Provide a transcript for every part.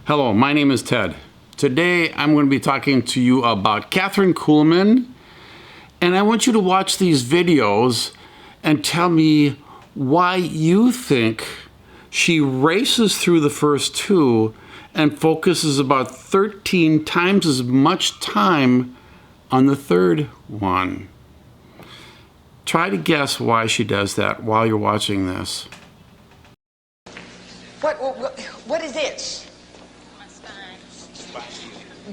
Hello, my name is Ted. Today I'm going to be talking to you about Kathryn Kuhlman, and I want you to watch these videos and tell me why you think she races through the first two and focuses about 13 times as much time on the third one. Try to guess why she does that while you're watching this. What is this? My spine.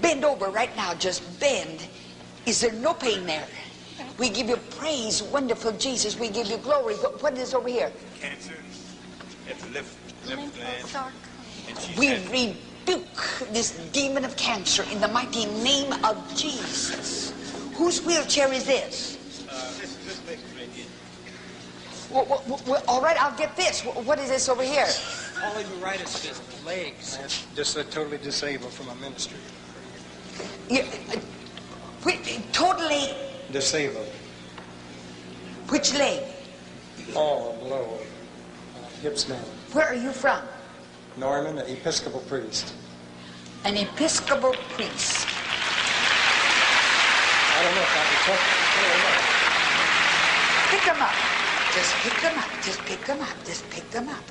Bend over right now, just bend. Is there no pain there? We give you praise, wonderful Jesus. We give you glory. What is over here? Cancer at the left gland. We rebuke this demon of cancer in the mighty name of Jesus. Whose wheelchair is this? This leg right here. Well, all right, I'll get this. What is this over here? Polyneuritis is legs. Just totally disabled from a ministry. Totally Disabled. which leg? All below. Hips down. Where are you from? Norman, an Episcopal priest. An Episcopal priest. I don't know if I can talk. Pick them up. Just pick them up. Just pick them up. Just pick them up.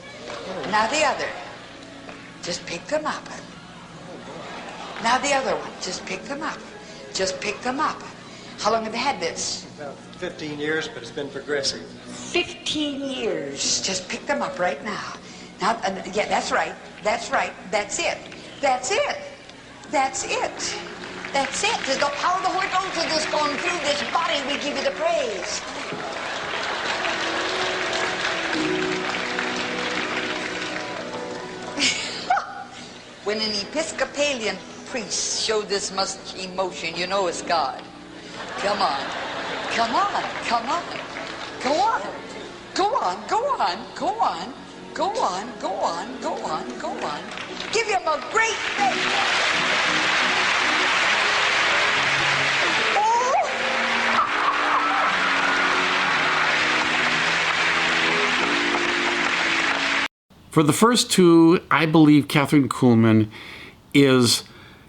Now the other. Just pick them up. Now the other one. Just pick them up. Just pick them up. How long have you had this? About 15 years, but it's been progressive. 15 years. Just pick them up right now. Now, yeah, that's right. That's right. That's it. That's it. That's it. That's it. There's the power of the Holy Ghost is just going through this body. We give you the praise. When an Episcopalian priest showed this much emotion, you know it's God. Come on. Come on. Come on. Go on. Go on. Go on. Go on. Go on. Go on. Go on. Go on. Give him a great big. For the first two, I believe Kathryn Kuhlman is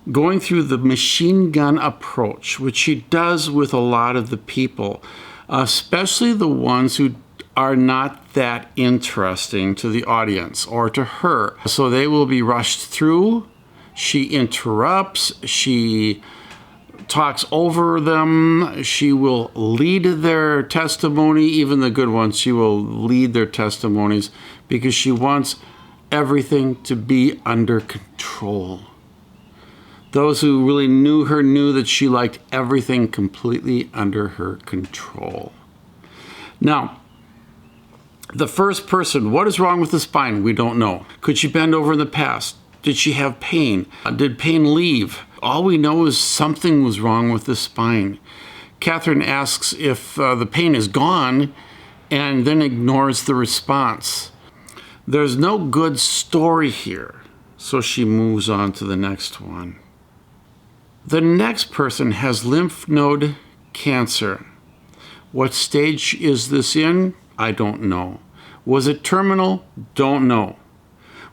going through the machine gun approach, which she does with a lot of the people, especially the ones who are not that interesting to the audience or to her. So they will be rushed through. She interrupts. She talks over them. She will lead their testimony, even the good ones. She will lead their testimonies because she wants everything to be under control. Those who really knew her knew that she liked everything completely under her control. Now, the first person, what is wrong with the spine? We don't know. Could she bend over in the past? Did she have pain? Did pain leave? All we know is something was wrong with the spine. Kathryn asks if the pain is gone and then ignores the response. There's no good story here, so she moves on to the next one. The next person has lymph node cancer. What stage is this in? I don't know. Was it terminal? Don't know.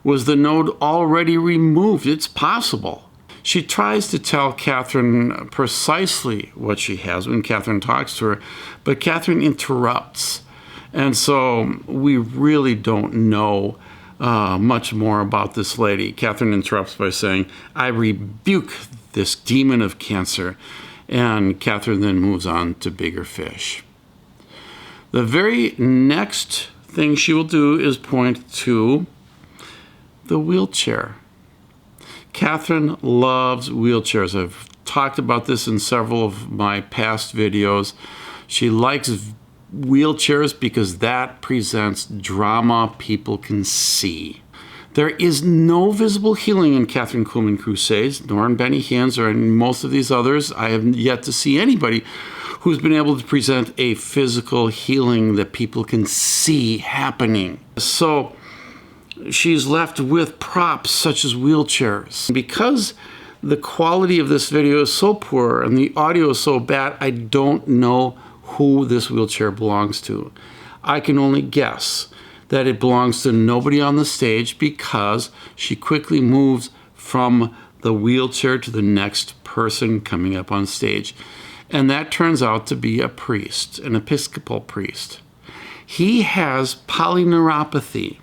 Was the node already removed? It's possible. She tries to tell Kathryn precisely what she has when Kathryn talks to her, but Kathryn interrupts. And so we really don't know much more about this lady. Kathryn interrupts by saying, I rebuke this demon of cancer. And Kathryn then moves on to bigger fish. The very next thing she will do is point to the wheelchair. Kathryn loves wheelchairs. I've talked about this in several of my past videos. She likes wheelchairs because that presents drama people can see. There is no visible healing in Kathryn Kuhlman crusades, nor in Benny Hinn's or in most of these others. I have yet to see anybody who's been able to present a physical healing that people can see happening. So she's left with props such as wheelchairs. Because the quality of this video is so poor and the audio is so bad, I don't know who this wheelchair belongs to. I can only guess that it belongs to nobody on the stage because she quickly moves from the wheelchair to the next person coming up on stage. And that turns out to be a priest, an Episcopal priest. He has polyneuropathy.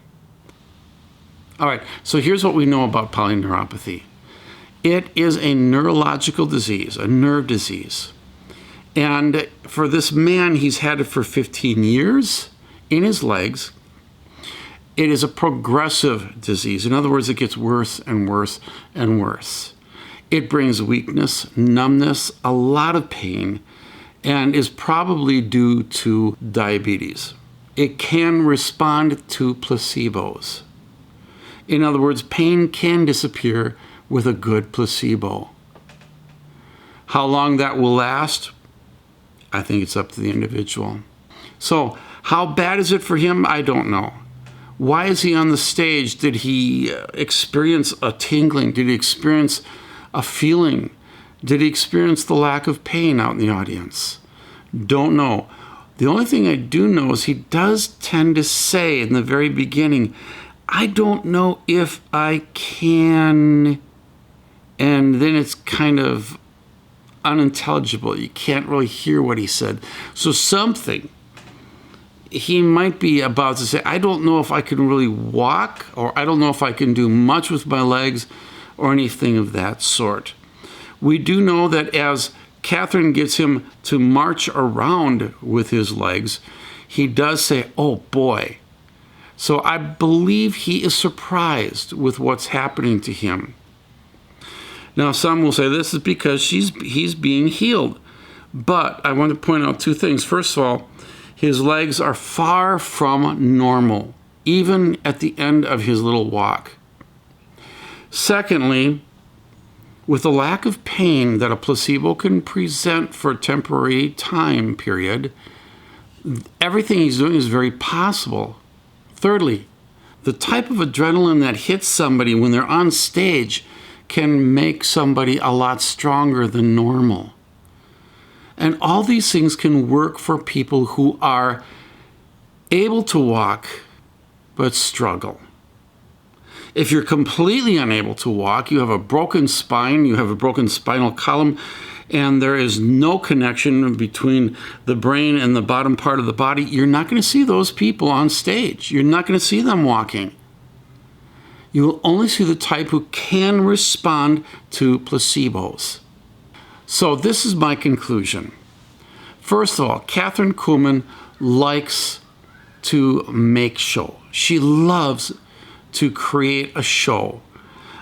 All right, so here's what we know about polyneuropathy. It is a neurological disease, a nerve disease. And for this man, he's had it for 15 years in his legs. It is a progressive disease. In other words, it gets worse and worse and worse. It brings weakness, numbness, a lot of pain, and is probably due to diabetes. It can respond to placebos. In other words, pain can disappear with a good placebo. How long that will last, I think it's up to the individual. So, how bad is it for him? I don't know. Why is he on the stage? Did he experience a tingling? Did he experience a feeling? Did he experience the lack of pain out in the audience? Don't know. The only thing I do know is he does tend to say in the very beginning, I don't know if I can, and then it's kind of unintelligible. You can't really hear what he said. So something he might be about to say, I don't know if I can really walk, or I don't know if I can do much with my legs, or anything of that sort. We do know that as Kathryn gets him to march around with his legs, he does say, oh boy. So I believe he is surprised with what's happening to him. Now, some will say this is because he's being healed. But I want to point out two things. First of all, his legs are far from normal, even at the end of his little walk. Secondly, with the lack of pain that a placebo can present for a temporary time period, everything he's doing is very possible. Thirdly, the type of adrenaline that hits somebody when they're on stage can make somebody a lot stronger than normal. And all these things can work for people who are able to walk but struggle. If you're completely unable to walk, you have a broken spine, you have a broken spinal column, and there is no connection between the brain and the bottom part of the body, you're not going to see those people on stage. You're not going to see them walking. You will only see the type who can respond to placebos. So this is my conclusion. First of all, Kathryn Kuhlman likes to make show. She loves to create a show.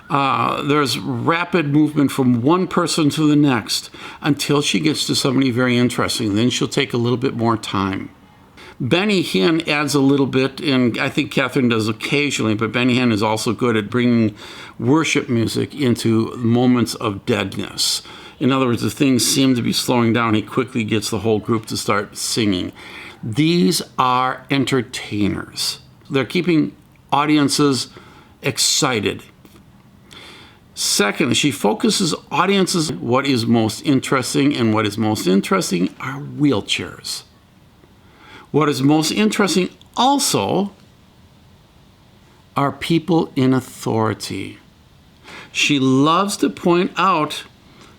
There's rapid movement from one person to the next until she gets to somebody very interesting. Then she'll take a little bit more time. Benny Hinn adds a little bit, and I think Kathryn does occasionally, but Benny Hinn is also good at bringing worship music into moments of deadness. In other words, if things seem to be slowing down, he quickly gets the whole group to start singing. These are entertainers. They're keeping audiences excited. Secondly, she focuses audiences on what is most interesting, and what is most interesting are wheelchairs. What is most interesting also are people in authority. She loves to point out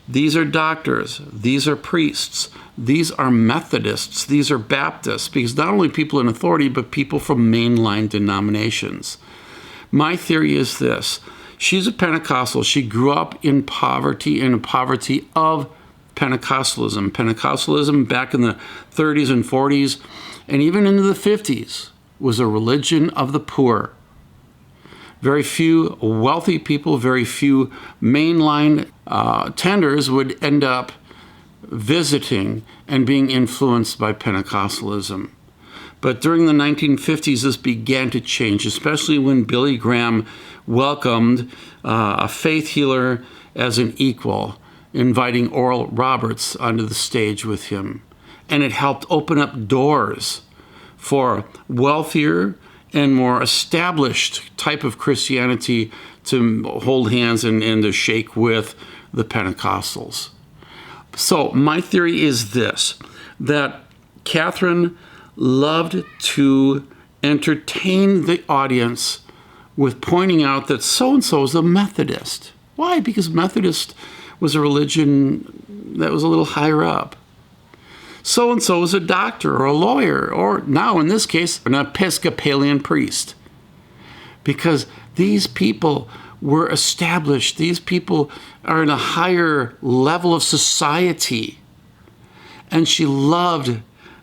these are doctors, these are priests, these are Methodists, these are Baptists, because not only people in authority, but people from mainline denominations. My theory is this. She's a Pentecostal. She grew up in poverty, in the poverty of Pentecostalism. Pentecostalism back in the 30s and 40s, and even into the 50s, was a religion of the poor. Very few wealthy people, very few mainline tenders would end up visiting and being influenced by Pentecostalism. But during the 1950s, this began to change, especially when Billy Graham welcomed a faith healer as an equal, inviting Oral Roberts onto the stage with him. And it helped open up doors for wealthier and more established type of Christianity to hold hands and to shake with the Pentecostals. So my theory is this, that Kathryn loved to entertain the audience with pointing out that so-and-so is a Methodist. Why? Because Methodist was a religion that was a little higher up. So-and-so is a doctor or a lawyer, or now in this case, an Episcopalian priest. Because these people were established. These people are in a higher level of society. And she loved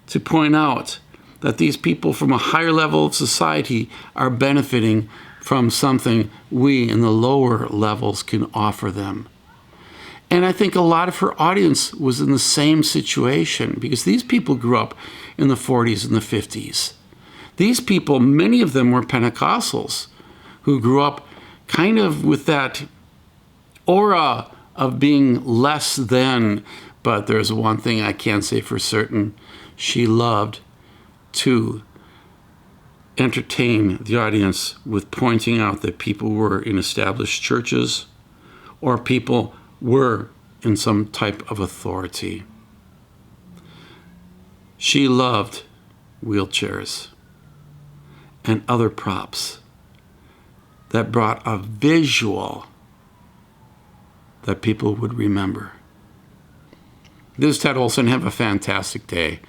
to point out that these people from a higher level of society are benefiting from something we in the lower levels can offer them. And I think a lot of her audience was in the same situation, because these people grew up in the 40s and the 50s. These people, many of them were Pentecostals who grew up kind of with that aura of being less than. But there's one thing I can say for certain: she loved to entertain the audience with pointing out that people were in established churches or people were in some type of authority. She loved wheelchairs and other props that brought a visual that people would remember. This is Ted Olson. Have a fantastic day.